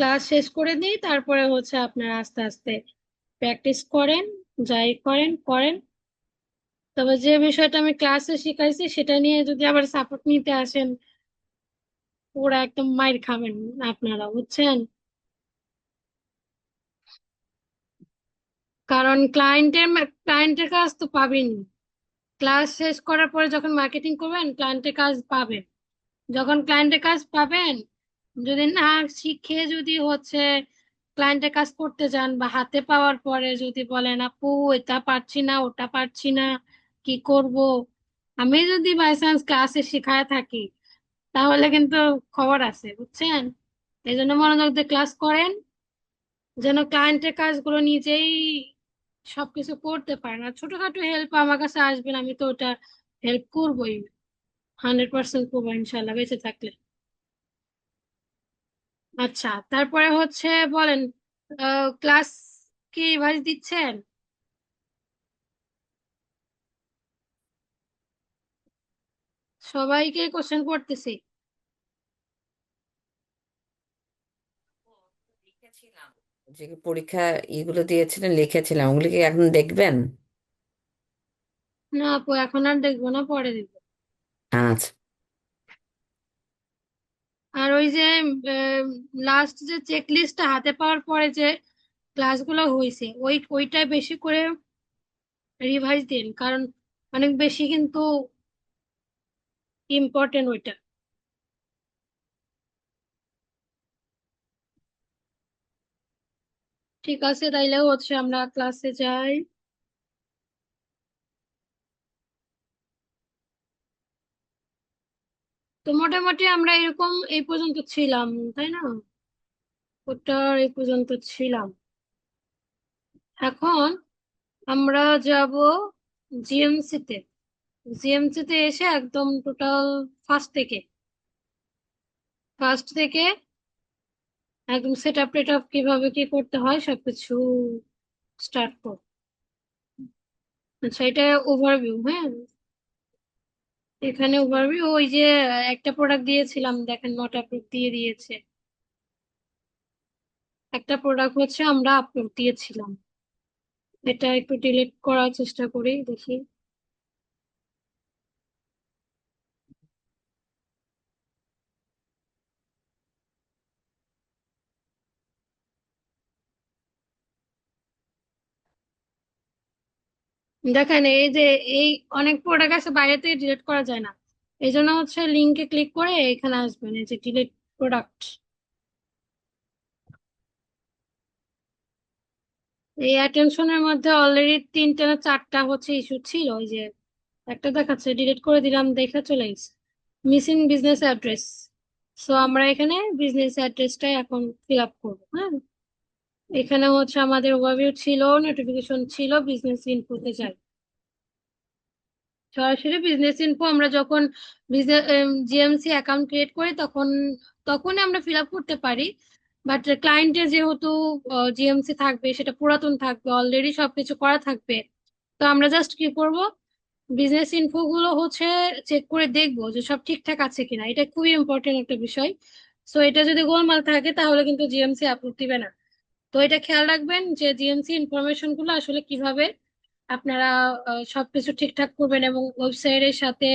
Class শেষ করে দিই, তারপরে হচ্ছে আপনার আস্তে আস্তে প্র্যাকটিস করেন, যাই করেন করেন। তবে যে বিষয়টা আমি ক্লাসে শিখাইছি সেটা নিয়ে যদি আবার সাপোর্ট নিতে আসেন, পুরা একদম মাইর খাবেন আপনারা, বুঝছেন? কারণ ক্লায়েন্টের কাজ তো পাবেনই। ক্লাস শেষ করার পরে যখন মার্কেটিং করবেন ক্লায়েন্টের কাজ পাবেন। যখন ক্লায়েন্টের কাজ পাবেন, যদি না শিখে যদি হচ্ছে ক্লায়েন্টের কাজ করতে যান, বা হাতে পাওয়ার পরে যদি বলেন আপু এটা পারছি না ওটা পারছি না, কি করব, আমি যদি বাই চান্স ক্লাসে শিখায় থাকি, তাহলে কিন্তু খবর আছে, বুঝছেন? এই জন্য মনোযোগ দিয়ে ক্লাস করেন, যেন ক্লায়েন্টের কাজগুলো নিজেই সবকিছু করতে পারেন। আর ছোটখাটো হেল্প আমার কাছে আসবেন, আমি তো ওটা হেল্প করবোই, 100% করবো ইনশাল্লাহ বেঁচে থাকলে। আচ্ছা, তারপরে হচ্ছে বলেন, ক্লাস কি রিভাইজ দিচ্ছেন? সবাইকে কোশ্চেন করতেছি। লিখেছিলাম, যে পরীক্ষা এগুলো দিয়েছিলেন লিখেছিলাম, ওগুলি কি এখন দেখবেন? না আপু, এখন আর দেখবো না, পরে দেখবো। আচ্ছা। আর ওই যে লাস্ট যে চেক লিস্টটা হাতে পাওয়ার পরে যে ক্লাসগুলো হয়েছে, ওইটাই বেশি করে রিভাইজ দিন, কারণ অনেক বেশি কিন্তু ইম্পর্টেন্ট ওইটা। ঠিক আছে, তাইলে হচ্ছে আমরা ক্লাসে যাই। তো মোটামুটি আমরা এরকম এই পর্যন্ত ছিলাম, তাই না? ওটা এই পর্যন্ত ছিলাম। এখন আমরা যাব জিএমসি তে। জিএমসি তে এসে একদম টোটাল ফার্স্ট থেকে ফার্স্ট থেকে একদম সেট আপ টেট আপ কিভাবে কি করতে হয় সবকিছু স্টার্ট কর। আচ্ছা, এটা ওভারভিউ, হ্যাঁ। এখানে ওভারভিউ, ওই যে একটা প্রোডাক্ট দিয়েছিলাম, দেখেন নট আপলোড দিয়ে দিয়েছে। একটা প্রোডাক্ট হচ্ছে আমরা আপলোড দিয়েছিলাম, এটা একটু ডিলিট করার চেষ্টা করি, দেখি। দেখেন এই যে এই অনেক প্রোডাক্ট আছে বাইরে থেকে ডিলিট করা যায় না, এই জন্য হচ্ছে লিঙ্কে ক্লিক করে এখানে আসবেন, এই যে ডিলিট প্রোডাক্ট। এই অ্যাটেনশনের মধ্যে অলরেডি তিনটা না চারটা হচ্ছে ইস্যু ছিল, ওই যে একটা দেখাচ্ছে, ডিলিট করে দিলাম, দেখে চলে গেছে মিসিং বিজনেস অ্যাড্রেস। সো আমরা এখানে বিজনেস অ্যাড্রেসটাই এখন ফিল আপ করবো, হ্যাঁ। এখানে হচ্ছে আমাদের ওভারভিউ ছিল, নোটিফিকেশন ছিল, বিজনেস ইনফোতে যাই। সরাসরি বিজনেস ইনফো আমরা যখন বিজনেস জিএমসি অ্যাকাউন্ট ক্রিয়েট করি তখন তখনই আমরা ফিল আপ করতে পারি। বাট ক্লায়েন্টের যেহেতু জিএমসি থাকবে, সেটা পুরাতন থাকবে, অলরেডি সবকিছু করা থাকবে, তো আমরা জাস্ট কি করব, বিজনেস ইনফো গুলো হচ্ছে চেক করে দেখবো যে সব ঠিকঠাক আছে কিনা, এটা খুবই ইম্পর্টেন্ট একটা বিষয়। সো এটা যদি গোলমাল থাকে তাহলে কিন্তু জিএমসি আপলোড দিবে না। তো এটা খেয়াল রাখবেন যে জিএমসি ইনফরমেশন গুলো আসলে কিভাবে আপনারা সবকিছু ঠিকঠাক করবেন, এবং ওয়েবসাইটের সাথে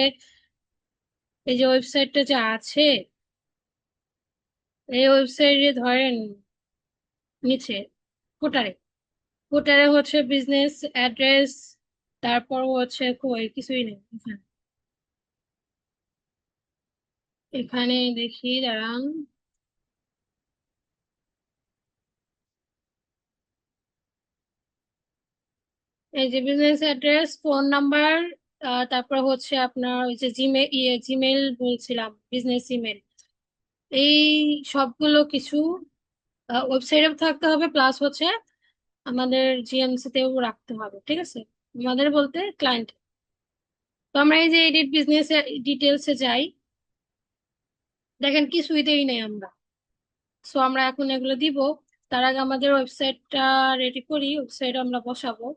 এই যে ওয়েবসাইটটা যে আছে, এই ওয়েবসাইটে ধরেন নিচে ফুটারে ফুটারে হচ্ছে বিজনেস অ্যাড্রেস, তারপর হচ্ছে কই কিছুই নেই এখানে। এখানে দেখি, দাঁড়ান। এই যে বিজনেস অ্যাড্রেস, ফোন নাম্বার, তারপর হচ্ছে আপনার ওই যে জিমেল বলছিলাম, বিজনেস ইমেল, এই সবগুলো কিছু ওয়েবসাইটে থাকতে হবে, প্লাস হচ্ছে আমাদের জিএমসি তেও রাখতে হবে, ঠিক আছে? আমাদের বলতে ক্লায়েন্ট। তো আমরা এই যে এডিট বিজনেস ডিটেলসে যাই, দেখেন কিছুই দেই নেই আমরা। সো আমরা এখন এগুলো দিব, তার আগে আমাদের ওয়েবসাইটটা রেডি করি, ওয়েবসাইট আমরা বসাবো।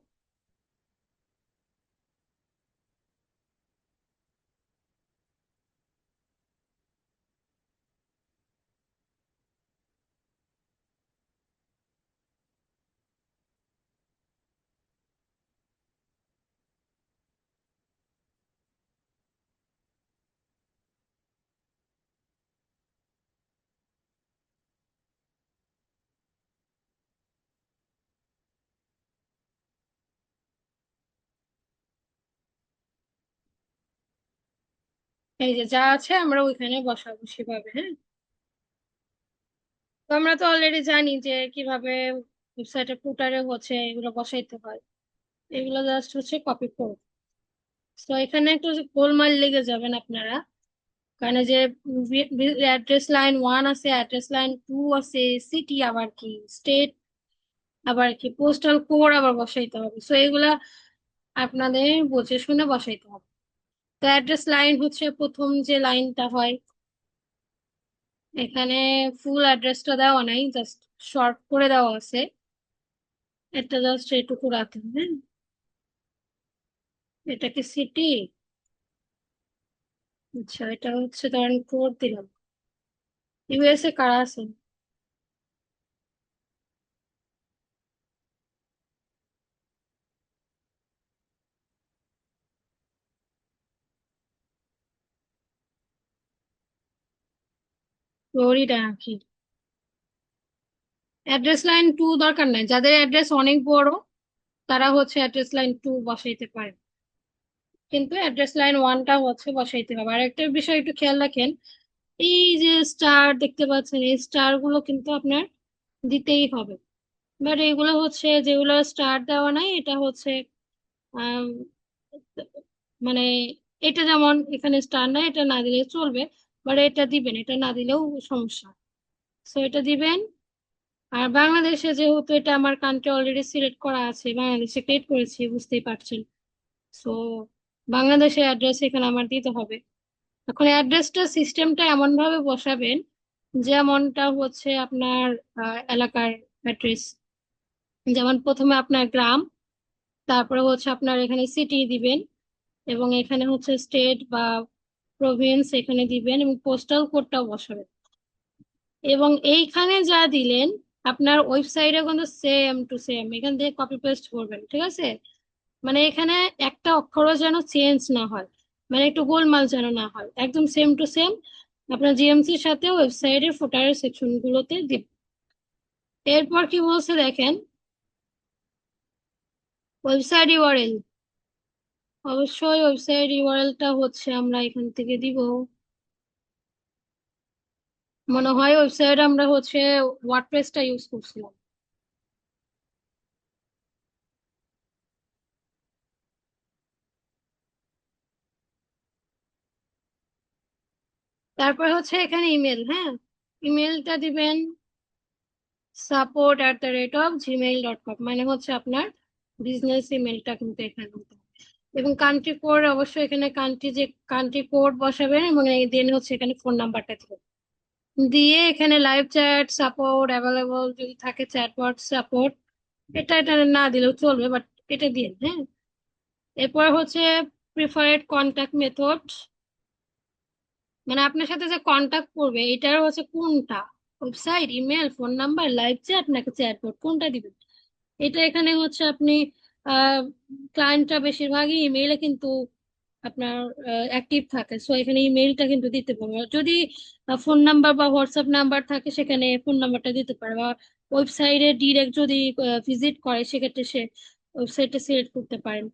এই যে যা আছে আমরা ওইখানে বসাবো সেভাবে, হ্যাঁ। তো আমরা তো অলরেডি জানি যে কিভাবে ওয়েবসাইটে ফুটারে হচ্ছে এগুলো বসাইতে হয়। এগুলো জাস্ট হচ্ছে কপি করব। তো এখানে একটু গোলমাল লেগে যাবেন আপনারা, কারণ এই যে অ্যাড্রেস লাইন 1 আছে, অ্যাড্রেস লাইন 2 আছে, সিটি আবার কি, স্টেট আবার কি, পোস্টাল কোড আবার বসাইতে হবে। তো এগুলা আপনাদের বুঝে শুনে বসাইতে হবে। তো অ্যাড্রেস লাইন হচ্ছে প্রথম যে লাইনটা হয়, এখানে ফুল অ্যাড্রেসটা দেওয়া নাই, জাস্ট শর্ট করে দেওয়া আছে। এটা জাস্ট এটুকু রাখেন, হ্যাঁ। এটা কি সিটি? আচ্ছা, এটা হচ্ছে ধরেন কোড দিলাম। ইউএসএ কারা আছে? ফ্লোরিডা নাকি? অ্যাড্রেস লাইন 2 দরকার নাই, যাদের অ্যাড্রেস অনেক বড় তারা হচ্ছে অ্যাড্রেস লাইন 2 বসাইতে পারে, কিন্তু অ্যাড্রেস লাইন 1টা হচ্ছে বসাইতে হবে। আর একটা বিষয় একটু খেয়াল রাখেন, এই যে স্টার দেখতে পাচ্ছেন, এই স্টার গুলো কিন্তু আপনার দিতেই হবে। বাট এগুলো হচ্ছে যেগুলো স্টার দেওয়া নাই, এটা হচ্ছে আম, মানে এটা যেমন এখানে স্টার নাই, এটা না দিলে চলবে। বাট এটা দিবেন, এটা না দিলেও সমস্যা। সো এটা দিবেন। আর বাংলাদেশে যেহেতু এটা আমার কান্ট্রি অলরেডি সিলেক্ট করা আছে, বাংলাদেশে ক্রিয়েট করেছি, বুঝতেই পারছেন। সো বাংলাদেশের অ্যাড্রেস এখানে আমার দিতে হবে। এখন অ্যাড্রেসটা সিস্টেমটা এমন ভাবে বসাবেন যেমনটা হচ্ছে আপনার এলাকার অ্যাড্রেস। যেমন প্রথমে আপনার গ্রাম, তারপরে হচ্ছে আপনার এখানে সিটি দিবেন, এবং এখানে হচ্ছে স্টেট বা প্রভিন্স এখানে দিবেন, এবং পোস্টাল কোডটাও বসাবেন। এবং এইখানে যা দিলেন আপনার ওয়েবসাইটে কিন্তু সেম টু সেম এখান থেকে কপি পেস্ট করবেন, ঠিক আছে? মানে এখানে একটা অক্ষরও যেন চেঞ্জ না হয়, মানে একটু গোলমাল যেন না হয়, একদম সেম টু সেম আপনার জিএমসির সাথে ওয়েবসাইটের ফুটারের সেকশন গুলোতে দিব। এরপর কি বলছে দেখেন, ওয়েবসাইট ইউআরএল। অবশ্যই ওয়েবসাইট ইউআরএলটা হচ্ছে আমরা এখান থেকে দিব। মনে হয় ওয়েবসাইট আমরা হচ্ছে ওয়ার্ডপ্রেসটা ইউজ করছিলাম। তারপর হচ্ছে এখানে ইমেল, হ্যাঁ। ইমেলটা দিবেন support@gmail.com, মানে হচ্ছে আপনার বিজনেস ইমেলটা কিন্তু এখানে দিতে হবে। এবং কান্ট্রি কোড অবশ্যই এখানে কান্ট্রি, যে কান্ট্রি কোড বসাবেন, এবং দেন হচ্ছে এখানে ফোন নাম্বারটা দিবেন। দিয়ে এখানে লাইভ চ্যাট সাপোর্ট অ্যাভেলেবল যদি থাকে, চ্যাটবট সাপোর্ট, এটা না দিলেও চলবে, বাট এটা দিন, হ্যাঁ। এরপর হচ্ছে প্রিফারেড কন্ট্যাক্ট মেথড, মানে আপনার সাথে যে কন্ট্যাক্ট করবে এটার হচ্ছে কোনটা, website, email, phone number, live chat নাকি চ্যাটবট, কোনটা দিবেন। এটা এখানে হচ্ছে আপনি ক্লায়েন্টরা বেশিরভাগই ইমেইলে কিন্তু আপনার অ্যাক্টিভ থাকে, সো এখানে ইমেইলটা কিন্তু দিতে পারবে। আর যদি ফোন নাম্বার বা হোয়াটসঅ্যাপ নাম্বার থাকে সেখানে ফোন নাম্বারটা দিতে পারে, বা ওয়েবসাইটে ডিরেক্ট যদি ভিজিট করে সেক্ষেত্রে সে ওয়েবসাইটটা সিলেক্ট করতে পারেন।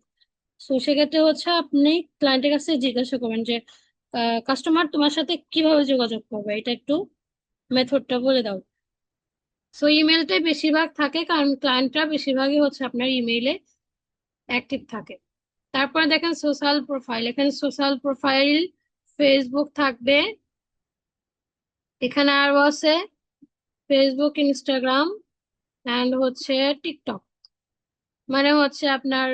সো সেক্ষেত্রে হচ্ছে আপনি ক্লায়েন্টের কাছে জিজ্ঞাসা করবেন যে কাস্টমার তোমার সাথে কিভাবে যোগাযোগ করবে, এটা একটু মেথডটা বলে দাও। সো ইমেলটাই বেশিরভাগ থাকে, কারণ ক্লায়েন্টরা বেশিরভাগই হচ্ছে আপনার ইমেইলে অ্যাক্টিভ থাকে। তারপরে দেখেন সোশ্যাল প্রোফাইল, এখানে সোশ্যাল প্রোফাইল ফেসবুক থাকবে, এখানে আরো আছে ফেসবুক, ইনস্টাগ্রাম অ্যান্ড হচ্ছে টিকটক। মানে হচ্ছে আপনার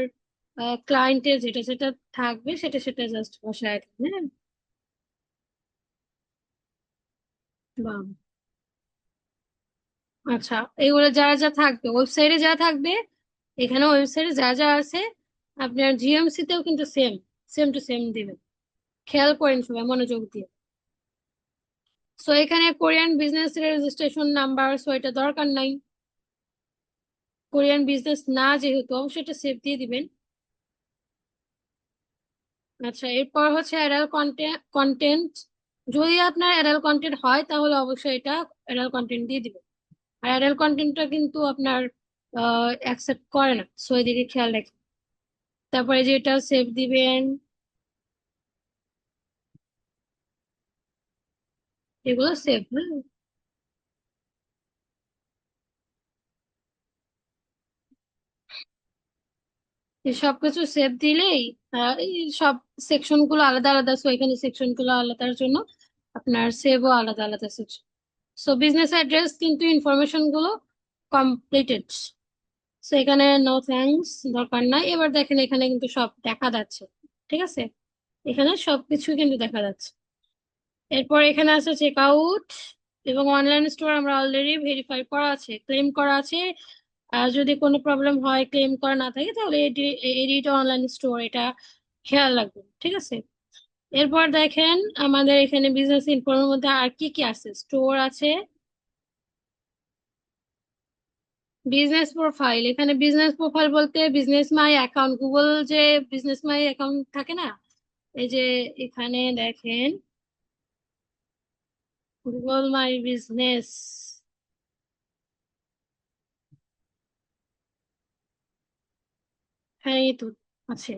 ক্লায়েন্টের যেটা যেটা থাকবে সেটা সেটা জাস্ট বসায় দিন, হ্যাঁ। বাহ। আচ্ছা, এগুলো যা যা থাকবে ওয়েবসাইটে যা থাকবে, এখানে ওয়েবসাইটে যা যা আছে আপনার জিএমসি তেও কিন্তু সেম, সেম টু সেম দিবেন। খেয়াল করেন সবাই মনোযোগ দিয়ে। সো এখানে Korean business registration number, so এটা দরকার নাই, কোরিয়ান বিজনেস না যেহেতু, অবশ্যই এটা সেভ দিয়ে দিবেন। আচ্ছা, এরপর হচ্ছে অ্যাডাল্ট কন্টেন্ট, যদি আপনার অ্যাডাল্ট কন্টেন্ট হয় তাহলে অবশ্যই এটা অ্যাডাল্ট কন্টেন্ট দিয়ে দিবেন। আর অ্যাডাল্ট কন্টেন্টটা কিন্তু আপনার অ্যাকসেপ্ট করে না, সো এদিকে খেয়াল রাখবেন। তারপরে যে এটা সেভ দিবেন। এগুলো সেভ। এই সবকিছু সেভ দিলেই এই সব সেকশন গুলো আলাদা আলাদা, সো এখানে সেকশন গুলো আলাদার জন্য আপনার সেভও আলাদা আলাদা সেকশন। সো বিজনেস অ্যাড্রেস কিন্তু ইনফরমেশন গুলো কমপ্লিটেড। সো এখানে নো থ্যাঙ্কস দরকার নাই। এবার দেখেন এখানে কিন্তু সব দেখা যাচ্ছে, ঠিক আছে, এখানে সবকিছু কিন্তু দেখা যাচ্ছে। এরপর এখানে আছে চেক আউট এবং অনলাইন স্টোর আমরা অলরেডি ভেরিফাই করা আছে, ক্লেম করা আছে। আর যদি কোনো প্রবলেম হয়, ক্লেম করা না থাকে, তাহলে এডিট অনলাইন স্টোর এটা খেয়াল রাখবেন, ঠিক আছে। এরপর দেখেন আমাদের এখানে বিজনেস ইনফোর মধ্যে আর কি কি আছে। স্টোর আছে, বিজনেস প্রোফাইল। এখানে বিজনেস প্রোফাইল বলতে বিজনেস মাই অ্যাকাউন্ট, গুগল যে বিজনেস মাই অ্যাকাউন্ট থাকে না, এই যে এখানে দেখেন গুগল মাই বিজনেস, হ্যাঁ এই তো আছে।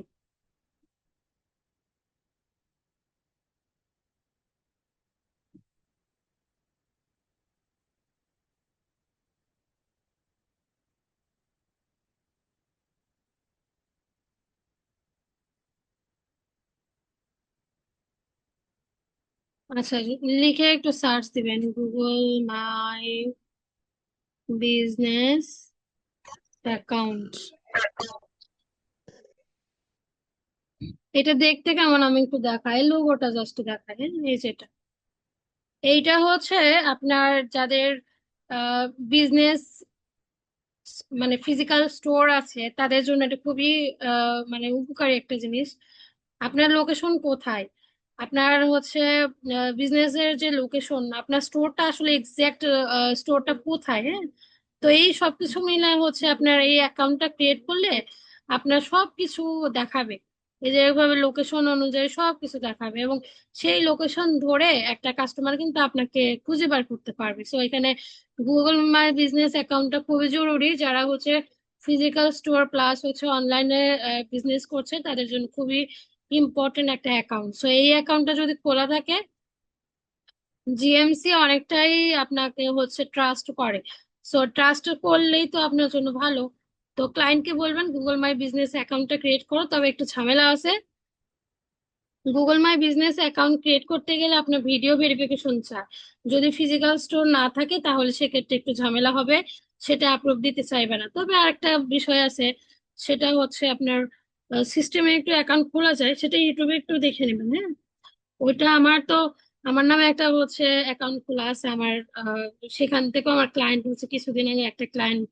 আচ্ছা, লিখে একটু সার্চ দিবেন গুগল মাই বিজনেস অ্যাকাউন্ট। এটা দেখতে কেমন আমি একটু দেখাই, লোগোটা জাস্ট দেখাই, হ্যাঁ, এই যেটা, এইটা হচ্ছে আপনার যাদের বিজনেস মানে ফিজিক্যাল স্টোর আছে তাদের জন্য এটা খুবই মানে উপকারী একটা জিনিস। আপনার লোকেশন কোথায়, আপনার হচ্ছে বিজনেসের যে লোকেশন, আপনার স্টোরটা আসলে এক্সাক্ট স্টোরটা কোথায়, হ্যাঁ। তো এই সবকিছু মিলে হচ্ছে আপনার এই অ্যাকাউন্টটা ক্রিয়েট করলে আপনার সবকিছু দেখাবে। এই যে এভাবে লোকেশন অনুযায়ী সবকিছু দেখাবে, এবং সেই লোকেশন ধরে একটা কাস্টমার কিন্তু আপনাকে খুঁজে বার করতে পারবে। সো এখানে গুগল মাই বিজনেস অ্যাকাউন্টটা খুবই জরুরি, যারা হচ্ছে ফিজিক্যাল স্টোর প্লাস হচ্ছে অনলাইনে বিজনেস করছে তাদের জন্য খুবই ইম্পর্টেন্ট একটা অ্যাকাউন্ট। সো এই অ্যাকাউন্টটা যদি খোলা থাকে, জিএমসি অনেকটাই আপনাকে হচ্ছে ট্রাস্ট করে। সো ট্রাস্ট করলেই তো আপনার জন্য ভালো। তো ক্লায়েন্টকে বলবেন গুগল মাই বিজনেস অ্যাকাউন্টটা ক্রিয়েট করো, তবে একটু ঝামেলা আছে। Google my business account create করতে গেলে আপনার ভিডিও ভেরিফিকেশন চায়। যদি ফিজিক্যাল স্টোর না থাকে তাহলে সেক্ষেত্রে একটু ঝামেলা হবে, সেটা অ্যাপ্রুভ দিতে চাইবে না। তবে আরেকটা বিষয় আছে, সেটা হচ্ছে আপনার সিস্টেমে একটু অ্যাকাউন্ট খোলা যায়, সেটা ইউটিউবে একটু দেখে নেবেন, হ্যাঁ। ওইটা আমার তো, আমার নামে একটা হচ্ছে অ্যাকাউন্ট খোলা আছে আমার, সেখান থেকেও আমার ক্লায়েন্ট হচ্ছে কিছুদিন আগে একটা ক্লায়েন্ট,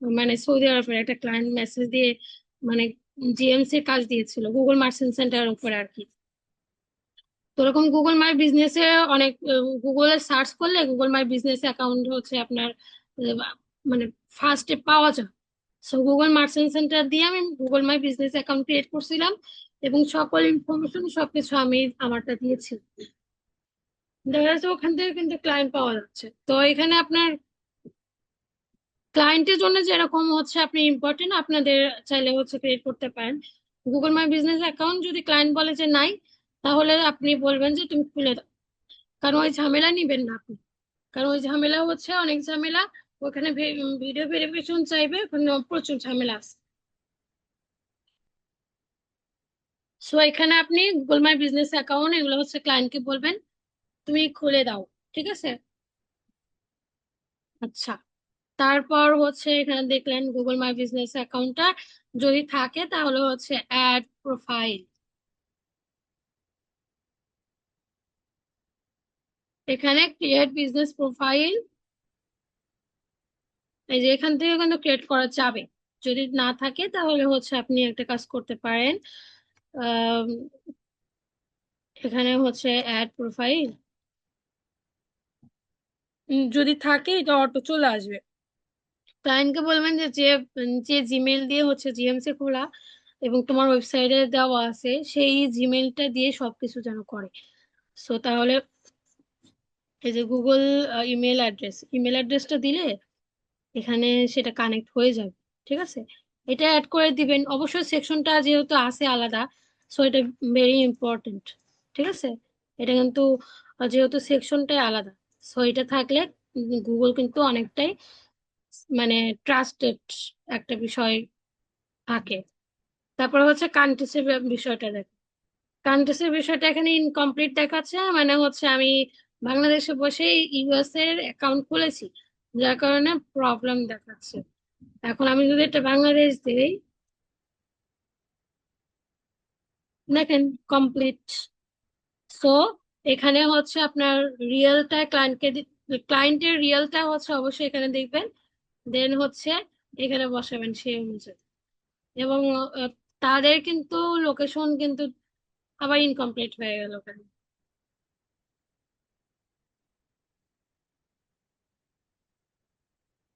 মানে সৌদি আরবের একটা ক্লায়েন্ট মেসেজ দিয়ে মানে জিএমসি কাজ দিয়েছিল গুগল মার্চেন্ট সেন্টারের উপরে আর কি। তো ওরকম গুগল মাই বিজনেসে অনেক, গুগলে সার্চ করলে গুগল মাই বিজনেস অ্যাকাউন্ট হচ্ছে আপনার মানে ফার্স্টে পাওয়া যায়। সো গুগল মার্চেন্ট সেন্টার দিয়ে আমি Google my business account create করছিলাম, এবং সকল ইনফরমেশন সবকিছু আমি আমারটা দিয়েছি। দেখা যাচ্ছে ওখান থেকে কিন্তু ক্লায়েন্ট পাওয়া যাচ্ছে। তো এখানে আপনার ক্লায়েন্টের জন্য যেরকম হচ্ছে আপনি ইম্পর্টেন্ট, আপনাদের চাইলে হচ্ছে ক্রিয়েট করতে পারেন গুগল মাই বিজনেস অ্যাকাউন্ট। যদি ক্লায়েন্ট বলে যে নাই, তাহলে আপনি বলবেন যে তুমি খুলে দাও। কারণ ওই ঝামেলা নিবেন না আপনি, কারণ ওই ঝামেলা হচ্ছে অনেক ঝামেলা। ওখানে ভিডিও ভেরিফিকেশন চাইবে, ওখানে প্রচুর ঝামেলা আছে। সো এখানে আপনি গুগল মাই বিজনেস অ্যাকাউন্ট এগুলো হচ্ছে ক্লায়েন্টকে বলবেন তুমি খুলে দাও, ঠিক আছে। আচ্ছা, তারপর হচ্ছে এখানে দেখলেন গুগল মাই বিজনেস অ্যাকাউন্টটা যদি থাকে তাহলে হচ্ছে অ্যাড প্রোফাইল। এখানে ক্রিয়েট বিজনেস প্রোফাইল, এই যে এখান থেকে কিন্তু ক্রিয়েট করা যাবে। যদি না থাকে তাহলে হচ্ছে আপনি একটা কাজ করতে পারেন, আম, এখানে হচ্ছে অ্যাড প্রোফাইল যদি থাকে এটা অটো চলে আসবে। ক্লায়েন্টকে বলবেন যে যে যে জিমেল দিয়ে হচ্ছে জিএমসি খোলা এবং তোমার ওয়েবসাইটে দেওয়া আছে সেই জিমেলটা দিয়ে সবকিছু যেন করে। সো তাহলে এই যে গুগল ইমেল অ্যাড্রেসটা দিলে এখানে সেটা কানেক্ট হয়ে যাবে, ঠিক আছে। এটা অ্যাড করে দিবেন অবশ্যই, সেকশনটা যেহেতু আছে আলাদা, সো এটা ভেরি ইম্পর্টেন্ট, ঠিক আছে। এটা কিন্তু আর যেহেতু সেকশনটাই আলাদা, সো এটা থাকলে গুগল কিন্তু অনেকটাই মানে ট্রাস্টেড একটা বিষয় থাকে। তারপর হচ্ছে কান্ট্রিসের বিষয়টা দেখ, কান্ট্রিসের বিষয়টা এখানে ইনকমপ্লিট দেখাচ্ছে, মানে হচ্ছে আমি বাংলাদেশে বসে ইউএস এর অ্যাকাউন্ট খুলেছি, যার কারণে প্রবলেম দেখাচ্ছে। এখন আমি যদি এটা বাংলাদেশ দিই, দেখেন কমপ্লিট। সো এখানে হচ্ছে আপনার রিয়েলটা ক্লায়েন্টকে, ক্লায়েন্টের রিয়েলটা হচ্ছে অবশ্যই এখানে দেখবেন, দেন হচ্ছে এখানে বসাবেন সেই অনুযায়ী। এবং আহ, তাদের কিন্তু লোকেশন কিন্তু আবার ইনকমপ্লিট হয়ে গেল কেন?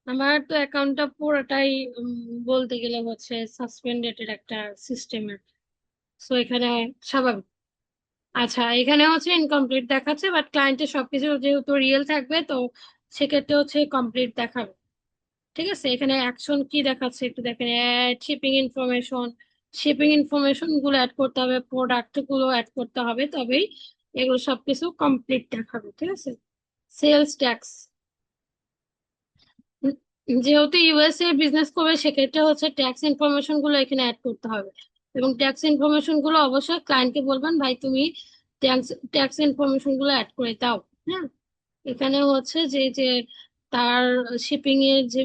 আমার তো অ্যাকাউন্টটা পুরোটাই উম, বলতে গেলে হচ্ছে সাসপেন্ডেড এর একটা সিস্টেমের। সো এখানে স্বাভাবিক। আচ্ছা, এখানে হচ্ছে ইনকমপ্লিট দেখাচ্ছে, বাট ক্লায়েন্টের সবকিছু যেহেতু রিয়েল থাকবে, তো সেক্ষেত্রে হচ্ছে কমপ্লিট দেখাবে। ঠিক আছে, এখানে অ্যাকশন কি দেখাচ্ছে একটু দেখেন, add shipping information. Shipping information গুলো অ্যাড করতে হবে, প্রোডাক্ট গুলো অ্যাড করতে হবে, তবেই এগুলো সবকিছু কমপ্লিট দেখাবে। ঠিক আছে, সেলস ট্যাক্স, যেহেতু ইউএসএ বিজনেস করবে সেক্ষেত্রে হচ্ছে ট্যাক্স ইনফরমেশন গুলো এখানে অ্যাড করতে হবে। এবং ট্যাক্স ইনফরমেশন গুলো অবশ্যই ক্লায়েন্টকে বলবেন, ভাই তুমি ট্যাক্স ট্যাক্স ইনফরমেশন গুলো অ্যাড করে দাও। হ্যাঁ, এখানে হচ্ছে যে যে তার শিপিং এর যে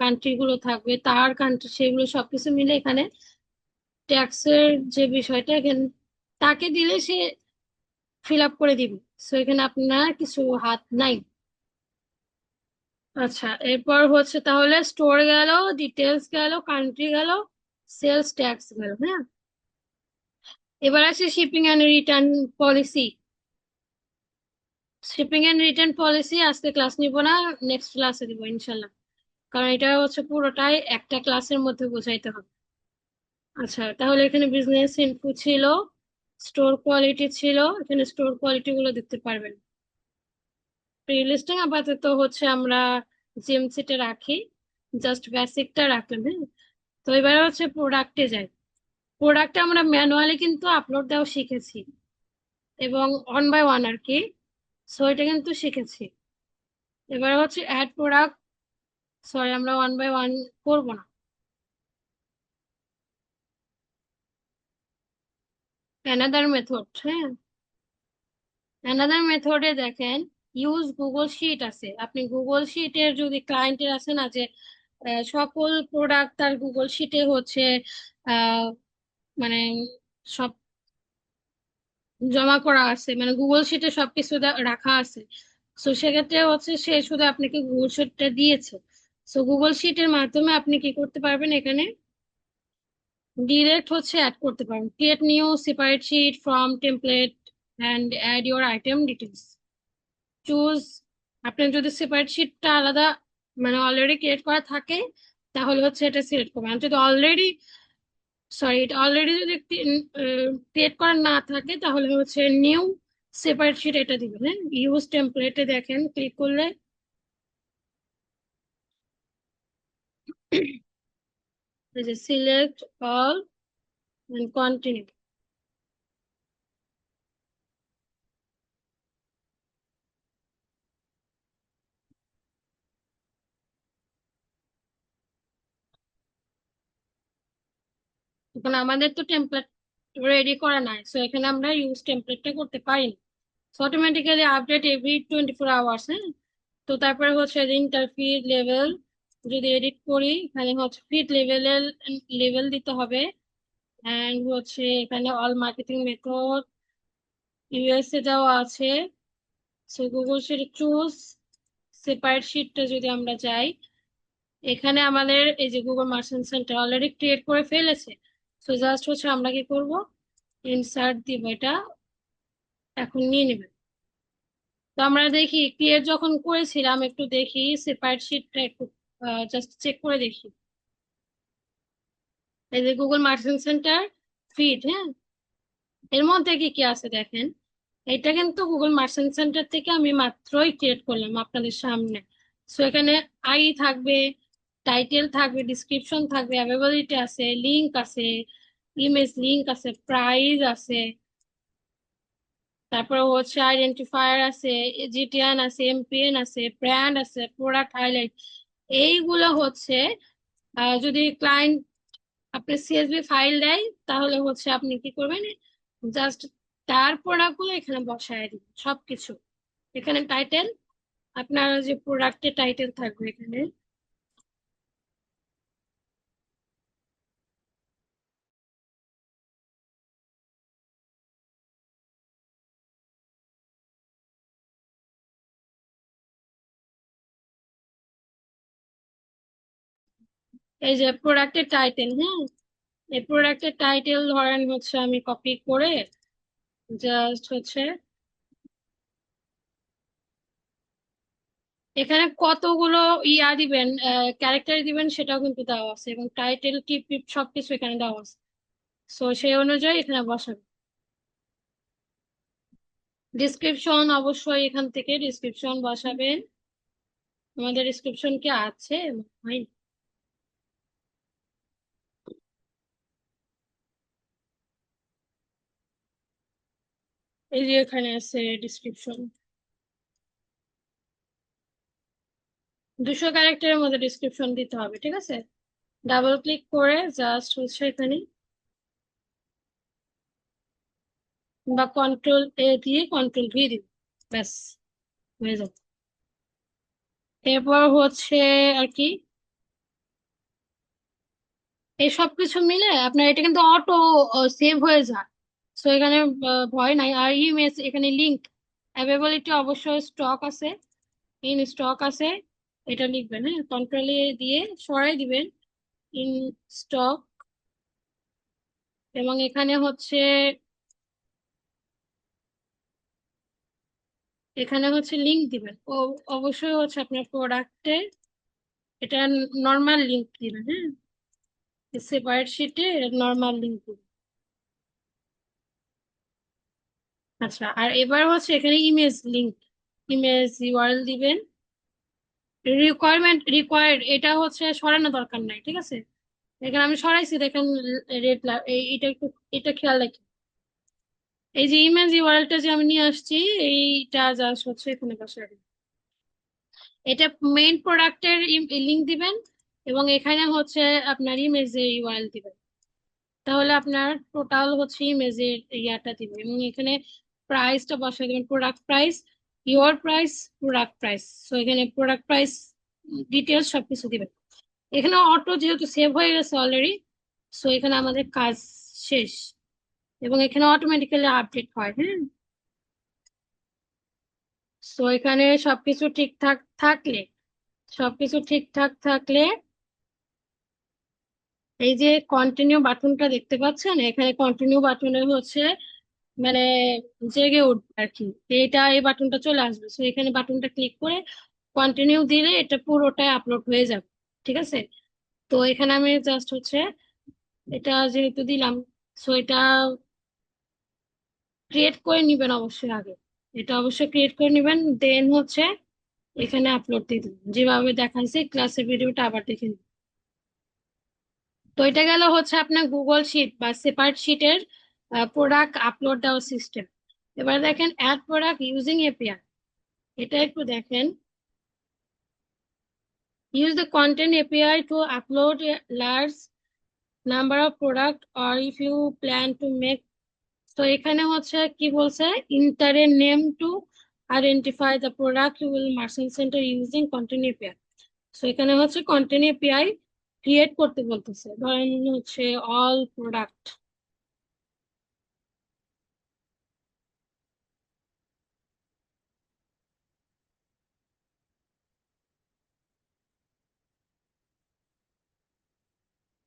কান্ট্রি গুলো থাকবে, তার কান্ট্রি, সেগুলো সবকিছু মিলে এখানে ট্যাক্সের যে বিষয়টা এখানে তাকে দিলে সে ফিল আপ করে দিবে। সো এখানে আপনার কিছু হাত নাই। আচ্ছা, এরপর হচ্ছে তাহলে স্টোর গেল, ডিটেলস গেল, কান্ট্রি গেল, সেলস ট্যাক্স গেল। হ্যাঁ, এবার আছে shipping and return policy. Shipping and return policy আজকে ক্লাস নিব না, নেক্সট ক্লাসে দিব ইনশাল্লাহ, কারণ এটা হচ্ছে পুরোটাই একটা ক্লাসের মধ্যে বোঝাইতে হবে। আচ্ছা, তাহলে এখানে বিজনেস ইনফো ছিল, স্টোর কোয়ালিটি ছিল, এখানে স্টোর কোয়ালিটি গুলো দেখতে পারবেন। প্রি লিস্টিং আপাতত হচ্ছে আমরা জিএমসিটা রাখি, জাস্ট বেসিকটা রাখলাম। হ্যাঁ, তো এবার হচ্ছে প্রোডাক্টে যাই। প্রোডাক্টে আমরা ম্যানুয়ালি কিন্তু আপলোড দেওয়া শিখেছি, এবং ওয়ান বাই ওয়ান আর কি, সো এটা কিন্তু শিখেছি। এবার হচ্ছে অ্যাড প্রোডাক্ট, সরি আমরা ওয়ান বাই ওয়ান করবো না। অ্যানাদার মেথড, হ্যাঁ, অ্যানাদার মেথডে দেখেন ইউজ গুগল শিট আছে। আপনি গুগল শিটের যদি ক্লায়েন্টের আছে না যে সকল প্রোডাক্ট তার গুগল শিটে হচ্ছে আহ মানে সব জমা করা আছে, মানে গুগল শিটে সবকিছু রাখা আছে। তো সেক্ষেত্রে হচ্ছে সে শুধু আপনাকে গুগল শিটটা দিয়েছে। সো গুগল শিটের মাধ্যমে আপনি কি করতে পারবেন, এখানে ডিরেক্ট হচ্ছে অ্যাড করতে পারবেন, create new separate sheet from template and add your item details, choose. আপনার যদি সেপারেট শিটটা আলাদা মানে অলরেডি ক্রিয়েট করা থাকে, তাহলে হচ্ছে এটা সিলেক্ট করবেন। আর যদি অলরেডি, সরি, এটা অলরেডি যদি ক্রিয়েট করা না থাকে, তাহলে হচ্ছে নিউ সেপারেট শিট এটা দিবেন। হ্যাঁ, ইউজ টেমপ্লেটে দেখেন ক্লিক করলে এই যে সিলেক্ট অল এন্ড কন্টিনিউ। এখন আমাদের তো টেমপ্লেট রেডি করা নাই, সো এখানে আমরা ইউজ টেমপ্লেটটা করতে পারি না। Automatically update every 24 hours. হ্যাঁ, তো তারপরে হচ্ছে ইন্টার ফিড লেভেল, যদি এডিট করি এখানে হচ্ছে ফিড লেভেলের লেভেল দিতে হবে। অ্যান্ড হচ্ছে এখানে অল মার্কেটিং মেথড ইউএসএ দেওয়া আছে। So Google sheet choose separate শিটটা যদি আমরা যাই, এখানে আমাদের এই যে Google merchant center already create করে ফেলেছে। সো জাস্ট হচ্ছে আমরা কি করব, ইনসার্ট দিব, এটা এখন নিয়ে নেবে। তো আমরা দেখি ক্রিয়েট যখন করেছিলাম, একটু দেখি সেপারেট শিটটা একটু জাস্ট চেক করে দেখি। এই যে গুগল মার্চেন্ট সেন্টার ফিড, হ্যাঁ, এর মধ্যে কি কি আছে দেখেন। এটা কিন্তু গুগল মার্চেন্ট সেন্টার থেকে আমি মাত্রই ক্রিয়েট করলাম আপনাদের সামনে। সো এখানে আই থাকবে, টাইটেল থাকবে, ডিসক্রিপশন থাকবে, অ্যাভেলেবিলিটি আছে, লিংক আছে, ইমেজ লিংক আছে, প্রাইস আছে, তারপরে হচ্ছে আইডেন্টিফায়ার আছে, জিটিএন আছে, এমপিএন আছে, ব্র্যান্ড আছে, প্রোডাক্ট হাইলাইট। এইগুলো হচ্ছে যদি ক্লায়েন্ট আপনি সিএসভি ফাইল দেয়, তাহলে হচ্ছে আপনি কি করবেন, জাস্ট তার প্রোডাক্ট গুলো এখানে বসায় দিবেন সবকিছু। এখানে টাইটেল, আপনার যে প্রোডাক্টের টাইটেল থাকবে এখানে। এই যে প্রোডাক্টের টাইটেল, হ্যাঁ, এই প্রোডাক্টের টাইটেল ধরেন হচ্ছে আমি কপি করে জাস্ট হচ্ছে এখানে কতগুলো দিবেন, ক্যারেক্টার দিবেন সেটাও কিন্তু দেওয়া আছে, এবং টাইটেল টিপ টিপ সবকিছু এখানে দেওয়া আছে। সো সেই অনুযায়ী এখানে বসাবেন। ডিসক্রিপশন অবশ্যই এখান থেকে ডিসক্রিপশন বসাবেন। আমাদের ডিসক্রিপশন কি আছে? হয়। এই যে এখানে আছে ডিসক্রিপশন, 200 ক্যারেক্টারের মধ্যে ডিসক্রিপশন দিতে হবে, ঠিক আছে। ডাবল ক্লিক করে জাস্ট হচ্ছে এখানে, বা কন্ট্রোল এ দিয়ে কন্ট্রোল ভি দিব, ব্যাস হয়ে যাবে। এরপর হচ্ছে আর কি, এই সব কিছু মিলে আপনার এটা কিন্তু অটো সেভ হয়ে যায়। সো এখানে ভয় নাই। আর ইমেজ এখানে লিংক অ্যাভেলেবিলিটি অবশ্যই স্টক আছে, ইন স্টক আছে, এটা লিখবেন, হ্যাঁ, কন্ট্রোলে দিয়ে সরাই দিবেন ইন স্টক। এবং এখানে হচ্ছে, এখানে হচ্ছে লিংক দিবেন ও, অবশ্যই হচ্ছে আপনার প্রোডাক্টে এটা নর্মাল লিংক দিবেন, হ্যাঁ, সেপারেট শিটে নর্মাল লিংক দিবেন। আচ্ছা, আর এবার হচ্ছে এখানে ইমেজ লিংক, ইমেজ ইউআরএল দিবেন। রিকোয়ার্ড এটা হচ্ছে সরানো দরকার নাই, ঠিক আছে। এখানে আমি সরাইছি দেখেন, রেড, এটা একটু, এটা খেয়াল রাখি। এই যে ইমেজ ইউআরএলটা যে আমি নিয়ে আসছি, এইটা জাস্ট হচ্ছে এখানে বসাই দিবেন। এটা মেইন প্রোডাক্টের লিংক দিবেন, এবং এখানে হচ্ছে আপনার ইমেজের ইউআরএল দিবেন। তাহলে আপনার টোটাল হচ্ছে ইমেজের ইয়াটা দিবে। এবং এখানে প্রাইসটা বসাই দেবেন, product price, your price, product price. তো এখানে প্রোডাক্ট প্রাইস ডিটেলস সবকিছু দিবেন। এখানে অটো যেহেতু সেভ হয়ে গেছে অলরেডি, সো এখানে আমাদের কাজ শেষ। এবং এখানে অটোমেটিক্যালি আপডেট হয়, হ্যাঁ। সো এখানে সবকিছু ঠিকঠাক থাকলে, সবকিছু ঠিকঠাক থাকলে এই যে কন্টিনিউ বাটনটা দেখতে পাচ্ছেন, এখানে কন্টিনিউ বাটনে হচ্ছে মানে জেগে উঠবে আর কি, এটা এই বাটনটা চলে আসবে। সো এখানে বাটনটা ক্লিক করে কন্টিনিউ দিলে এটা পুরোটাই আপলোড হয়ে যাবে, ঠিক আছে। তো এখানে আমি জাস্ট হচ্ছে এটা যেহেতু দিলাম, সো এটা ক্রিয়েট করে নিবেন অবশ্যই আগে, এটা অবশ্যই ক্রিয়েট করে নিবেন, দেন হচ্ছে এখানে আপলোড দিয়ে দিবেন যেভাবে দেখাইছে ক্লাসের ভিডিওটা আবার দেখে নিবেন। তো এটা গেল হচ্ছে আপনার গুগল শিট বা সেপারেট শিটের প্রোডাক্ট আপলোড দেওয়ার সিস্টেম। এবার দেখেন অ্যাড প্রোডাক্ট ইউজিং এপিআই, এটা একটু দেখেন। Use the content API to upload a large number of product or if you plan to make. তো এখানে হচ্ছে কি বলছে, enter a name to identify the product you will merchant center using content API. So এখানে হচ্ছে content API create করতে বলতেছে, ধরেন হচ্ছে অল প্রোডাক্ট।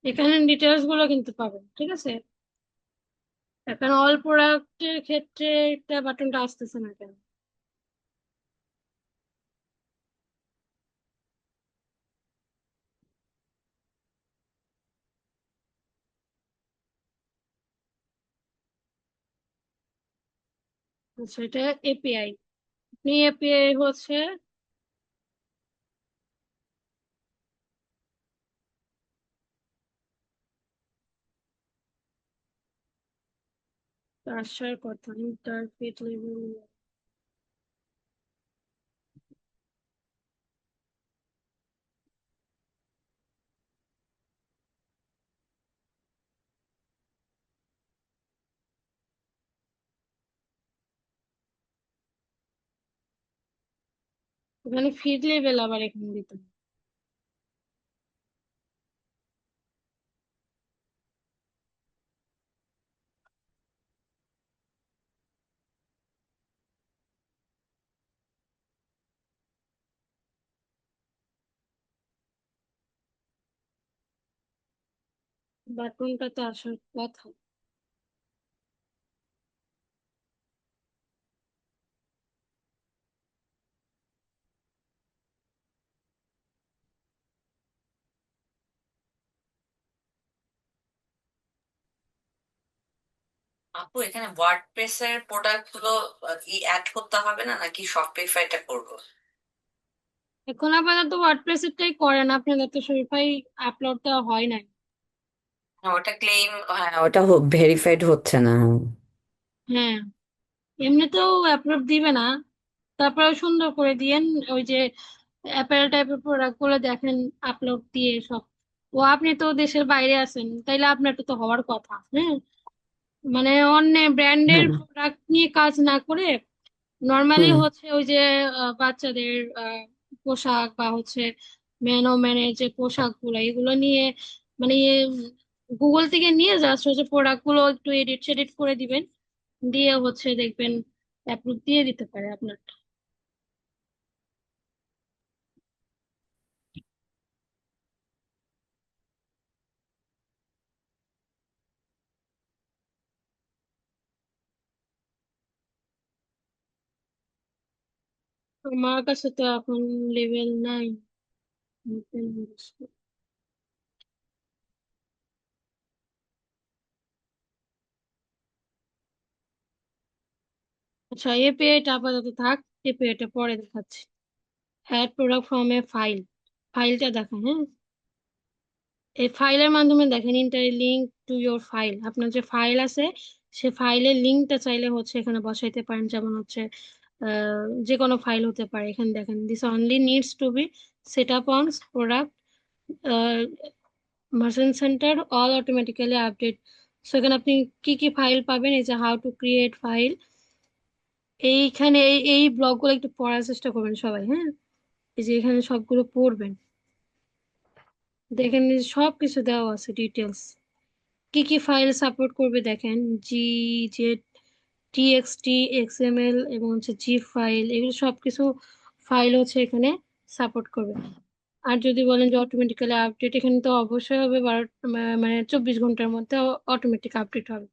এখানে ডিটেলস গুলো কিন্তু পাবেন, ঠিক আছে। এখন অল প্রোডাক্টের ক্ষেত্রে একটা বাটনটা আসতেছে না কেন? আচ্ছা, এটা এপিআই, আপনি এপিআই হচ্ছে, আসার কথা ইন্টারফেস লেভেল। ওখানে ফিড লেভেল আবার এখানে দিতে হবে। বাটনটা তো আসার কথা। আপু এখানে ওয়ার্ডপ্রেস এর প্রোডাক্ট গুলো ই অ্যাড করতে হবে না নাকি শপিফাইটা করবো? এখন আপাতত ওয়ার্ডপ্রেস এরটাই করেন, আপনাদের তো শরীফাই আপলোড দেওয়া হয় নাই। হ্যাঁ, ওটা ক্লেম, হ্যাঁ ওটা ভেরিফাইড হচ্ছে না। হ্যাঁ, এমনিতেও আপলোড দিবে না, তারপরে সুন্দর করে দিয়েন। ওই যে অ্যাপেল টাইপের প্রোডাক্ট গুলো দেখেন আপলোড দিয়ে সব। ও আপনি তো দেশের বাইরে আছেন, তাইলে আপনার তো হওয়ার কথা। হ্যাঁ, মানে অন্য ব্র্যান্ডের হুম প্রোডাক্ট নিয়ে কাজ না করে নর্মালি হুম হচ্ছে ওই যে বাচ্চাদের পোশাক বা হচ্ছে ম্যান ও ম্যানের যে পোশাক গুলো এগুলো নিয়ে, মানে গুগল থেকে নিয়ে জাস্ট হচ্ছে প্রোডাক্ট গুলো একটু এডিট সেডিট করে দিবেন, দিয়ে হচ্ছে দেখবেন অ্যাপ্রুভ দিয়ে দিতে পারে আপনার। আমার কাছে তো এখন লেভেল নাই। আচ্ছা, এপিআইটা আপাতত থাক, এপিআইটা পরে দেখাচ্ছি। Add product from a file, ফাইলটা দেখা। হ্যাঁ, এই ফাইলের মাধ্যমে দেখেন enter link to your file, আপনার যে ফাইল আছে সে ফাইলের লিঙ্কটা চাইলে হচ্ছে এখানে বসাইতে পারেন। যেমন হচ্ছে যে কোনো ফাইল হতে পারে। এখানে দেখেন this only needs to be set up on product merchant center all automatically update. So এখানে আপনি কি কি ফাইল পাবেন, এই যে হাউ টু ক্রিয়েট ফাইল, এইখানে এই এই ব্লগগুলো একটু পড়ার চেষ্টা করবেন সবাই। হ্যাঁ, এই যে এখানে সবগুলো পড়বেন, দেখেন এই যে সব কিছু দেওয়া আছে ডিটেলস। কি কি ফাইল সাপোর্ট করবে দেখেন, জি, জেড, টিএক্সটি, এক্সএমএল এবং হচ্ছে জি ফাইল, এগুলো সবকিছু ফাইল হচ্ছে এখানে সাপোর্ট করবে। আর যদি বলেন যে অটোমেটিক্যালি আপডেট, এখানে তো অবশ্যই হবে 12 মানে 24 ঘন্টার মধ্যে অটোমেটিক আপডেট হবে।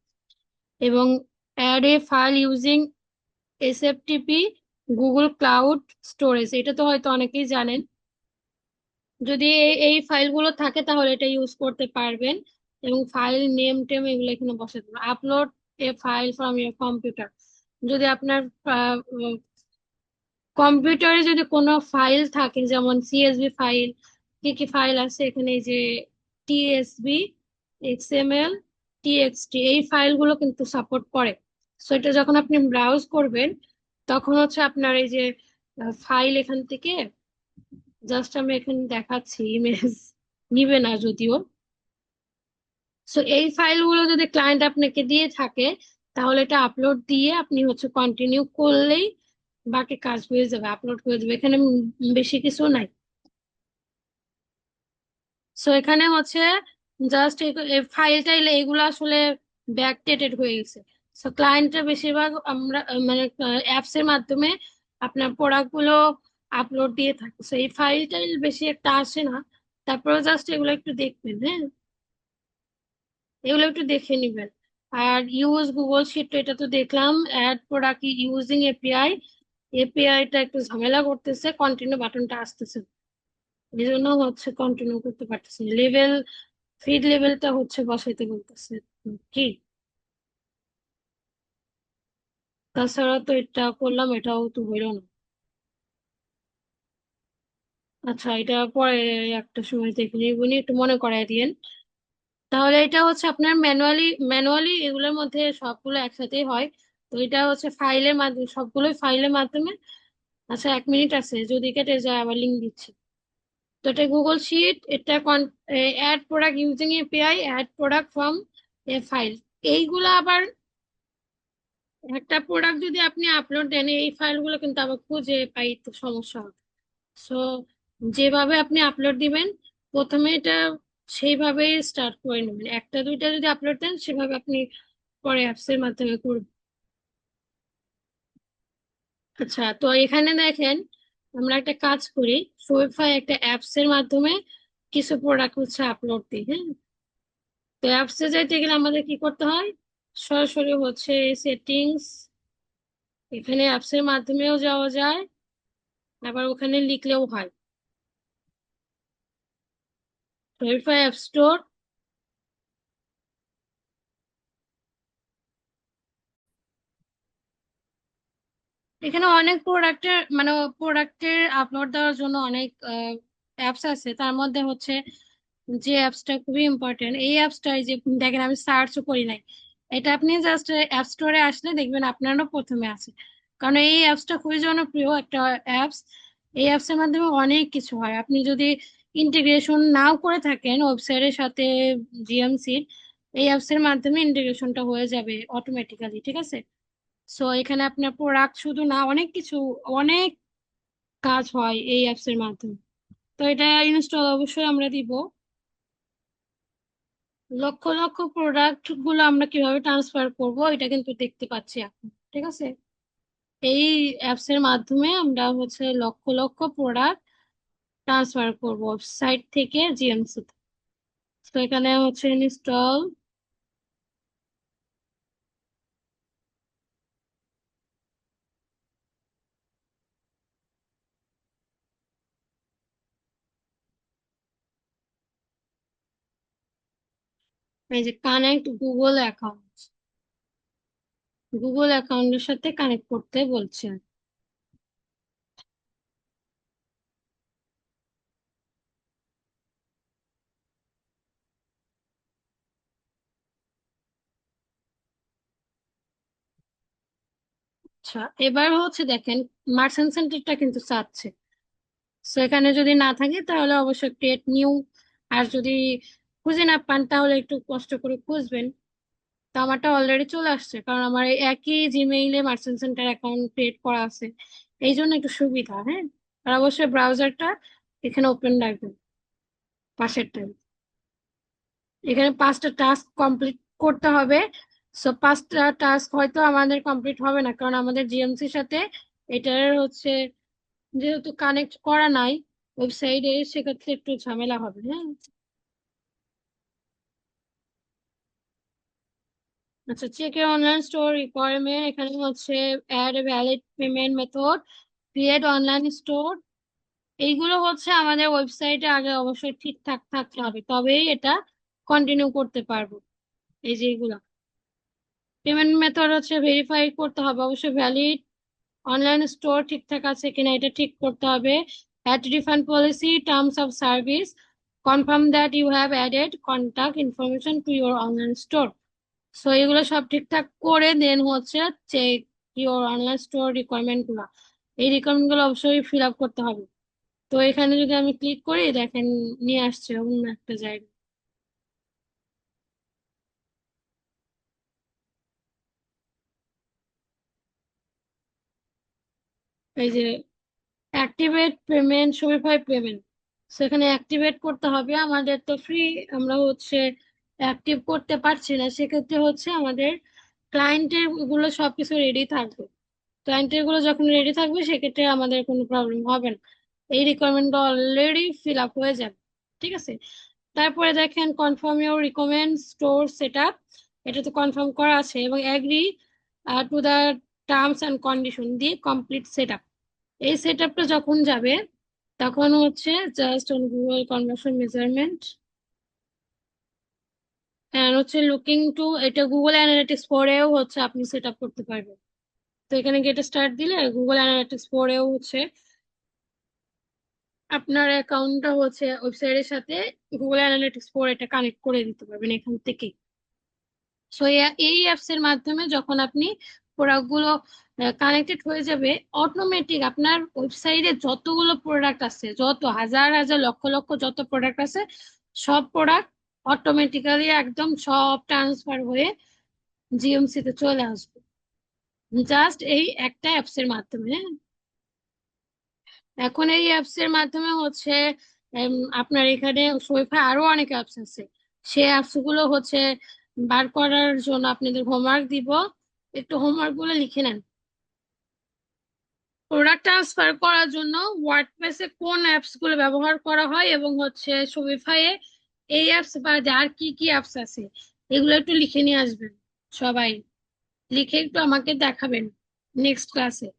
এবং add a file using SFTP Google cloud storage, এটা তো হয়তো অনেকেই জানেন। যদি এই ফাইলগুলো থাকে তাহলে এটা ইউজ করতে পারবেন। এবং ফাইল নেম টেম এগুলো এখানে বসাতে পারবেন। Upload A file from your computer, যদি আপনার কম্পিউটারে যদি কোনো ফাইল থাকে যেমন সিএসভি ফাইল, কি কি ফাইল আছে এখানে, এই যে টিএসবি, এক্সএমএল, টিএক্সটি, এই ফাইলগুলো কিন্তু সাপোর্ট করে। সো এটা যখন আপনি ব্রাউজ করবেন তখন হচ্ছে আপনার এই যে ফাইল এখান থেকে, জাস্ট আমি এখানে দেখাচ্ছি, ইমেজ নিবে না যদিও। সো এই ফাইলগুলো যদি ক্লায়েন্ট আপনাকে দিয়ে থাকে তাহলে এটা আপলোড দিয়ে আপনি হচ্ছে কন্টিনিউ করলেই বাকি কাজ হয়ে যাবে, আপলোড হয়ে যাবে। এখানে বেশি কিছু নাই। সো এখানে হচ্ছে জাস্ট ফাইলটা এগুলো আসলে ব্যাকডেটেড হয়ে গেছে। সো ক্লায়েন্টরা বেশিরভাগ আমরা মানে অ্যাপস এর মাধ্যমে আপনার প্রোডাক্ট গুলো আপলোড দিয়ে থাকে। সো এই ফাইলটা বেশি একটা আসে না। তারপরে জাস্ট এগুলো একটু দেখবেন। হ্যাঁ, এগুলো একটু দেখে নিবেন। আর ইউজ গুগল শিট, এটা তো দেখলাম। অ্যাড প্রোডাক্ট ইউজিং এপিআই, এপিআইটা একটু ঝামেলা করতেছে, কন্টিনিউ বাটনটা আসতেছে, এই জন্য হচ্ছে কন্টিনিউ করতে পারতেছি। লেভেল, ফিড লেভেলটা হচ্ছে বসাইতে বলতেছে কি। তাছাড়া তো এটা করলাম, এটাও তো হইলো না। আচ্ছা, এটা পরে একটা সময় দেখে নিব, একটু মনে করাই দিয়েন। তাহলে এটা হচ্ছে আপনার ম্যানুয়ালি এগুলোর মধ্যে সবগুলো একসাথেই হয়। তো এটা হচ্ছে ফাইলের মাধ্যমে, সবগুলোই ফাইলের মাধ্যমে। আচ্ছা, 1 মিনিট আছে, যদি কেটে যায় আবার লিঙ্ক দিচ্ছি। তো এটা গুগল শিট, এটা add product using API, add product from a file. এইগুলো আবার একটা প্রোডাক্ট যদি আপনি আপলোড দেন, এই ফাইলগুলো কিন্তু আবার খুঁজে পাইতে সমস্যা হবে। সো যেভাবে আপনি আপলোড দিবেন প্রথমে এটা সেইভাবেই স্টার্ট করে নেবেন। একটা দুইটা যদি আপলোড দেন সেভাবে আপনি পরে অ্যাপস এর মাধ্যমে করবেন। আচ্ছা, তো এখানে দেখেন আমরা একটা কাজ করি, শোপিফাই একটা অ্যাপস এর মাধ্যমে কিছু প্রোডাক্ট হচ্ছে আপলোড দিই, হ্যাঁ। তো অ্যাপসে যাইতে গেলে আমাদের কি করতে হয়, সরাসরি হচ্ছে সেটিংস, এখানে অ্যাপস এর মাধ্যমেও যাওয়া যায়, আবার ওখানে লিখলেও হয় শোপিফাই অ্যাপ স্টোর। এখানে অনেক প্রোডাক্টের মানে প্রোডাক্টের আপলোড দেওয়ার জন্য অনেক অ্যাপস আছে, তার মধ্যে হচ্ছে যে অ্যাপসটা খুবই ইম্পর্টেন্ট, এই অ্যাপসটাই যে দেখেন আমি সার্চও করি নাই, এটা আপনি জাস্ট অ্যাপ স্টোরে আসলে দেখবেন আপনারও প্রথমে আছে। কারণ এই অ্যাপসটা খুবই জনপ্রিয় একটা অ্যাপস। এই অ্যাপসের মাধ্যমে অনেক কিছু হয়, আপনি যদি ইন্টিগ্রেশন নাও করে থাকেন ওয়েবসাইটের সাথে জিএমসির, এই অ্যাপসের মাধ্যমে ইন্টিগ্রেশনটা হয়ে যাবে অটোমেটিক্যালি, ঠিক আছে। সো এখানে আপনার প্রোডাক্ট শুধু না, অনেক কিছু, অনেক কাজ হয় এই অ্যাপস এর মাধ্যমে। তো এটা ইনস্টল অবশ্যই আমরা দিব। লক্ষ লক্ষ প্রোডাক্ট গুলো আমরা কিভাবে ট্রান্সফার করব এটা কিন্তু দেখতে পাচ্ছি এখন, ঠিক আছে। এই অ্যাপস এর মাধ্যমে আমরা হচ্ছে লক্ষ লক্ষ প্রোডাক্ট ট্রান্সফার করব ওয়েবসাইট থেকে জিএমসি তে। তো এখানে হচ্ছে ইনস্টল, এই যে কানেক্ট গুগল অ্যাকাউন্ট, গুগল অ্যাকাউন্টের সাথে কানেক্ট করতে বলছে। আচ্ছা, এবার হচ্ছে দেখেন মার্চেন্ট সেন্টারটা কিন্তু চাচ্ছে। সো এখানে যদি না থাকে তাহলে অবশ্যই ক্রিয়েট নিউ, আর যদি খুঁজে না পান তাহলে একটু কষ্ট করে খুঁজবেন। তো আমারটা অলরেডি চলে আসছে, কারণ আমার এই একই জিমেইলে মার্চেন্ট সেন্টার অ্যাকাউন্ট ক্রিয়েট করা আছে, এই জন্য একটু সুবিধা, হ্যাঁ। আর অবশ্যই ব্রাউজারটা এখানে ওপেন রাখবেন পাশেরটাই। এখানে 5টা টাস্ক কমপ্লিট করতে হবে। সো 5টা টাস্ক হয়তো আমাদের কমপ্লিট হবে না, কারণ আমাদের জিএমসির সাথে এটার হচ্ছে যেহেতু কানেক্ট করা নাই ওয়েবসাইটে, সেক্ষেত্রে একটু ঝামেলা হবে, হ্যাঁ। আচ্ছা, চেক এর অনলাইন স্টোর রিকোয়ারমেন্ট, এখানে হচ্ছে add a valid payment method, create online store. এইগুলো হচ্ছে আমাদের ওয়েবসাইটে আগে অবশ্যই ঠিকঠাক থাকতে হবে, তবেই এটা কন্টিনিউ করতে পারবো। এই যে এগুলা পেমেন্ট মেথড হচ্ছে ভেরিফাই করতে হবে, অবশ্যই ভ্যালিড অনলাইন স্টোর ঠিকঠাক আছে কিনা এটা ঠিক করতে হবে। Add refund policy, terms of service, confirm that you have added contact information to your online store. So এগুলো সব ঠিকঠাক করে দেন হচ্ছে check your online store requirement গুলা, এই রিকোয়ারমেন্ট গুলো অবশ্যই ফিল আপ করতে হবে। তো এখানে যদি আমি ক্লিক করি দেখেন নিয়ে আসছে অন্য একটা জায়গা। এই যে অ্যাক্টিভেট পেমেন্ট, শপিফাই পেমেন্ট, সেখানে অ্যাক্টিভেট করতে হবে, আমাদের তো ফ্রি, আমরা হচ্ছে অ্যাক্টিভ করতে পারছি না, সেক্ষেত্রে হচ্ছে আমাদের ক্লায়েন্টের গুলো সবকিছু রেডি থাকবে। ক্লায়েন্টের গুলো যখন রেডি থাকবে সেক্ষেত্রে আমাদের কোনো প্রবলেম হবে না, এই রিকোয়ারমেন্টটা অলরেডি ফিল আপ হয়ে যাবে, ঠিক আছে। তারপরে দেখেন confirm your recommend store set up, এটা তো কনফার্ম করা আছে, এবং agree to the terms and condition দিয়ে কমপ্লিট সেট আপ। এই সেট আপটা যখন যাবে তখন হচ্ছে just on Google conversion measurement and হচ্ছে লুকিং টু, এটা গুগল অ্যানালিটিক্স পরেও হচ্ছে আপনি সেট আপ করতে পারবেন। তো এখানে গেটে স্টার্ট দিলে গুগল অ্যানালিটিক্স পরেও হচ্ছে, আপনার অ্যাকাউন্টটা হচ্ছে ওয়েবসাইটের সাথে গুগল অ্যানালিটিক্স 4 এটা কানেক্ট করে দিতে পারবেন এখান থেকে। সো এই অ্যাপস এর মাধ্যমে যখন আপনি প্রোডাক্ট গুলো কানেক্টেড হয়ে যাবে, অটোমেটিক আপনার ওয়েবসাইটে যতগুলো প্রোডাক্ট আছে, যত হাজার হাজার লক্ষ লক্ষ যত প্রোডাক্ট আছে, সব প্রোডাক্ট অটোমেটিক্যালি একদম সব ট্রান্সফার হয়ে জিএমসি তে চলে আসবে, জাস্ট এই একটা অ্যাপস এর মাধ্যমে। হ্যাঁ? এখন এই অ্যাপস এর মাধ্যমে হচ্ছে আপনার এখানে শোয়েফাই আরো অনেক অ্যাপস আছে। সেই অ্যাপস গুলো হচ্ছে বার করার জন্য আপনাদের হোমওয়ার্ক দিব, একটু হোমওয়ার্ক গুলো লিখে নেন। প্রোডাক্ট ট্রান্সফার করার জন্য ওয়ার্ডপ্রেসে কোন অ্যাপস গুলো ব্যবহার করা হয় এবং হচ্ছে শোয়েফাই এ এই অ্যাপস বা আর কি কি অ্যাপস আছে এগুলো একটু লিখে নিয়ে আসবেন সবাই। লিখে একটু আমাকে দেখাবেন নেক্সট ক্লাসে।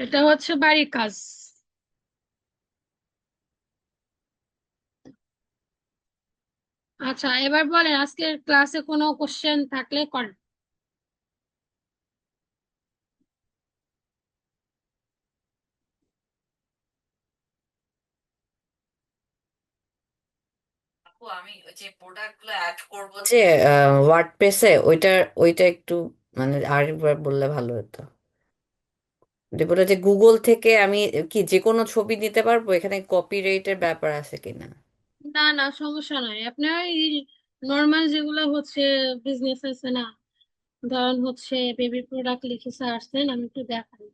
এটা হচ্ছে বাড়ির কাজ। আচ্ছা, এবার বলেন আজকের ক্লাসে কোনো কোশ্চেন থাকলে করেন। আপু, আমি ওই যে প্রোডাক্ট গুলো অ্যাড করবো যে ওয়ার্ডপ্রেসে, ওইটা একটু মানে আরেকবার বললে ভালো হতো। বলে যে গুগল থেকে আমি কি যে কোনো ছবি দিতে পারবো, এখানে কপিরাইটের ব্যাপার আছে কিনা? না না, সমস্যা নাই। আপনার নর্মাল যেগুলো হচ্ছে বিজনেস আছে না, ধরেন হচ্ছে বেবি প্রোডাক্ট লিখে সার্চ দেন, আমি একটু দেখাই।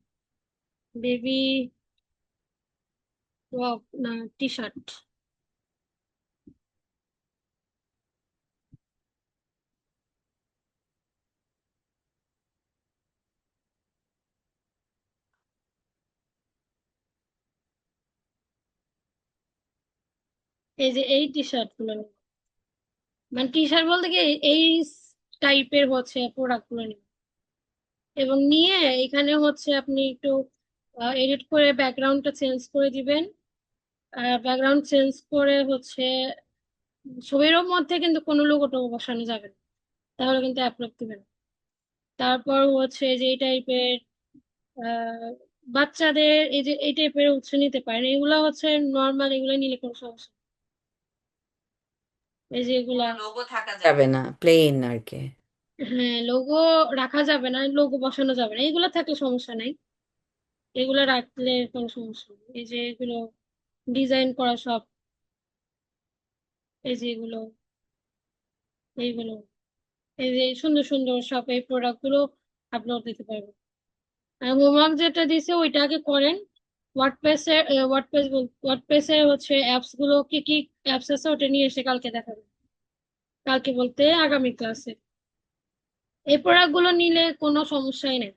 বেবি টপ না টি শার্ট, এই যে এই টি শার্ট গুলো নিন। মানে টি শার্ট বলতে কি এই টাইপের হচ্ছে প্রোডাক্ট গুলো নিন, এবং নিয়ে এখানে হচ্ছে আপনি একটু এডিট করে ব্যাকগ্রাউন্ডটা চেঞ্জ করে দিবেন। ব্যাকগ্রাউন্ড চেঞ্জ করে হচ্ছে ছবির মধ্যে কিন্তু কোনো লোগো টোগো বসানো যাবে না, তাহলে কিন্তু অ্যাপ্রুভ দিবেন। তারপর হচ্ছে যে এই টাইপের আহ বাচ্চাদের এই যে এই টাইপের হচ্ছে নিতে পারেন, এগুলো হচ্ছে নর্মাল, এগুলো নিলে কোনো সমস্যা নেই। এই যে এগুলা, কোনো লোগো থাকা যাবে না, প্লেন আর কি? হ্যাঁ লোগো রাখা যাবে না, লোগো বসানো যাবে না, এগুলো থাকলে সমস্যা নাই। এগুলো রাখলে কোনো সমস্যা নেই। এই যে এগুলো ডিজাইন করা সব, এই যে এগুলো, এইগুলো, এই যে সুন্দর সুন্দর সব এই প্রোডাক্ট গুলো আপলোড দিতে পারবেন। আর হোমওয়ার্ক যেটা দিছে ওইটা আগে করেন। ওয়ার্ডপ্রেসে ওয়ার্ডপ্রেসে হচ্ছে অ্যাপস গুলো কি কি অ্যাপস আছে ওটা নিয়ে এসে কালকে দেখাবেন। কালকে বলতে আগামী ক্লাসে। এই প্রোডাক্ট গুলো নিলে কোনো সমস্যাই নেই,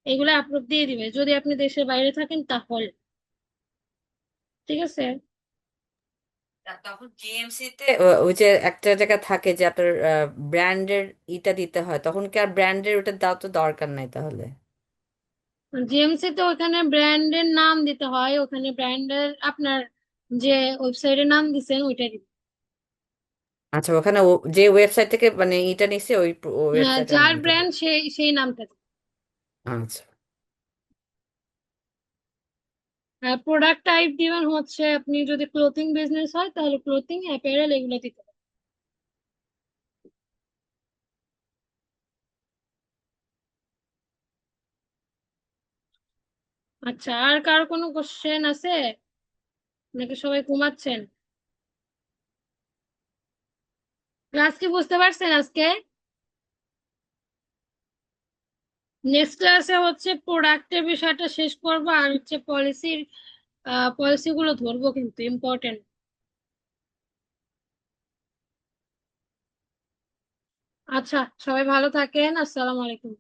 এগুলো আপলোড দিয়ে দিবে যদি আপনি দেশের বাইরে থাকেন তাহলে। ঠিক আছে। তখন জিএমসি তে ওই যে একটা জায়গা থাকে যে আপনার ব্র্যান্ডের ইটা দিতে হয়, তখন কি আর ব্র্যান্ডের ওটা দাও তো দরকার নাই তাহলে? জিএমসি তো ওখানে ব্র্যান্ডের নাম দিতে হয়, ওখানে ব্র্যান্ডের আপনার যে ওয়েবসাইটের নাম দিচ্ছেন ওইটাই দিবে। আচ্ছা, ওখানে যে ওয়েবসাইট থেকে মানে ইটা নিছে ওই হ্যাঁ, ওয়েবসাইটের যার নামটা ব্র্যান্ড দিবে। সেই সেই নামটা দিবে। আচ্ছা। আর প্রোডাক্ট টাইপ দিবেন হচ্ছে আপনি যদি ক্লোথিং বিজনেস হয় তাহলে ক্লোথিং অ্যাপারেল এগুলো দিতে হবে। আচ্ছা, আর কার কোনো কোশ্চেন আছে নাকি সবাই ঘুমাচ্ছেন? ক্লাস কি বুঝতে পারছেন আজকে? নেক্সট ক্লাসে হচ্ছে প্রোডাক্টের বিষয়টা শেষ করবো, আর হচ্ছে পলিসি গুলো ধরবো কিন্তু ইম্পর্টেন্ট। আচ্ছা, সবাই ভালো থাকেন, আসসালামু আলাইকুম।